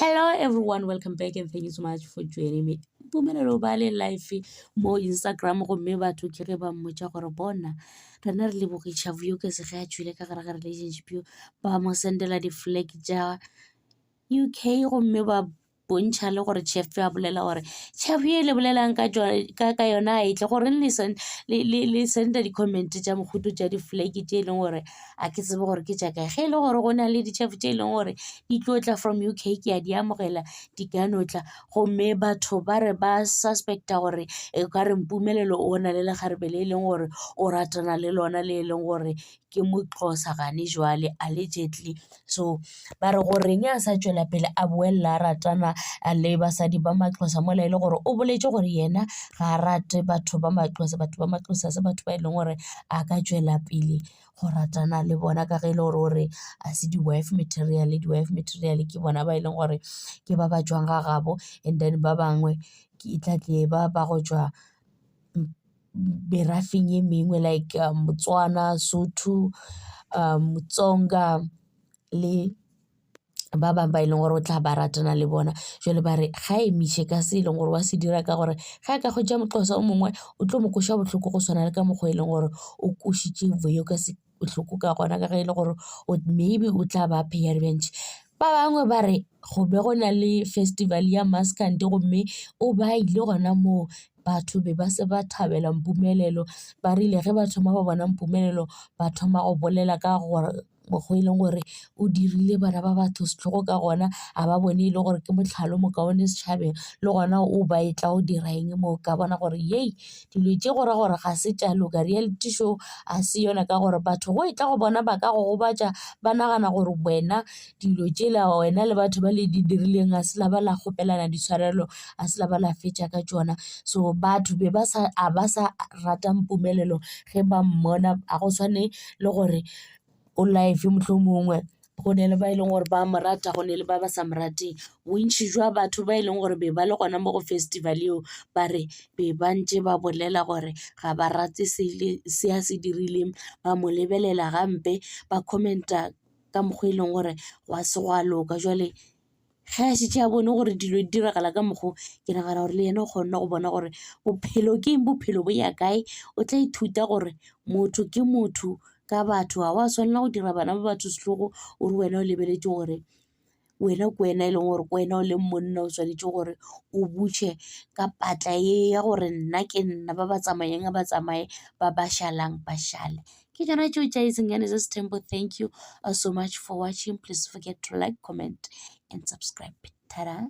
Hello everyone, welcome back and thank you so much for joining me. Pumelelo ba le live mo Instagram gomme batho ke ge ba mmotsa gore bona rena re lebogisa view ke se ge a tswile ka gare ga relationship ba mo sendela di-flag ja UK gomme ba bontšha le gore chef a bolela gore chef e le bolelang ka yona a itle gore le senda di-comment tša mohutu tša di-flag tše e leng gore a ke tsebe gore ke tša kae ge e le gore go na le di-chef tše e leng gore di tlo tla from UK ke a di amogela di ka no tla gomme batho ba re ba suspecta gore e ka re Mpumelelo o na le lekgarebe le e leng gore o ratana le lona le e leng gore ke moXhosa gane jwale allegedly. So ba re goreng a sa tšwela pele a boelela a ratana le basadi ba maXhosa mola e le gore o boletse gore yena ga a rate batho ba maXhosa se batho ba e leng gore a ka tšwela pele go ratana le bona ka ge e le gore a se di-wife material ke bona ba e leng gore ke ba ba tswang ga gabo and then ba bangwe ke itlatle ba go tswa berafeng e mengwe like Motswana, Sotho, Motsonga le ba bangwe ba e leng gore o tla ba ratana le bona jwale ba re ga emise ka se e leng gore wa se dira ka gore ga ka go ja moXhosa o mongwe o tlo mo koša botlhoko go swana le ka mokgwa e leng gore o košitše voyo ka se botlhoko ka gona ka ge e le gore maybe o tla ba paya revenge. Ba bangwe ba re go be go na le festival ya Maskandi gomme o ba ile gona moo batho be ba se ba thabela Mpumelelo ba rile ge ba thoma ba bona Mpumelelo ba thoma go bolela ka gore mokgwa e leng gore o dirile bana ba batho setlhogo ka gona a ba bone e le gore ke motlhalo mo kaone setšhabeng le gona o ba e tla o dira eng mo ka bona gore yei dilo tše gore ga se tša loka reality show a se yona ka gore batho go e tla go bona ba ka go gobatša ba nagana gore wena dilo tšela wena le batho ba le di dirileng a se la ba la kgopelana ditshwarelo a se la ba la fetša ka tšona. So batho be ba sa rata Mpumelelo ge ba mmona a go tshwane le gore o life mohlomongwe go ne le ba e leng gore ba mo rata go ne le ba ba sa mo rateng bontši jwa batho ba e leng gore be ba le gona mo go festival eo ba re be ba ntše ba bolela gore ga ba rate se a se dirileng ba mo lebelela gampe ba commenta ka mokgwa e leng gore wa se go a loka jwale ge a šitše a bone gore dilo di diragala ka mokgwa ke nagana gore le yena o kgona go bona gore bophelo ke eng bophelo bo ya kae o tla ithuta gore motho ke motho ka batho ga wa tshwanela go dira bana ba batho setlhogo o re wena o lebeletse gore wena ke wena e leng gore ke wena o leng monna o tshwanetse gore o butše ka patla ye ya gore nna ke nna ba ba tsamayeng ba tsamaye ba ba šalang ba šale ke tsona tšeo tša Isengane Temple. Thank you so much for watching. Please forget to like, comment and subscribe. Ta-da.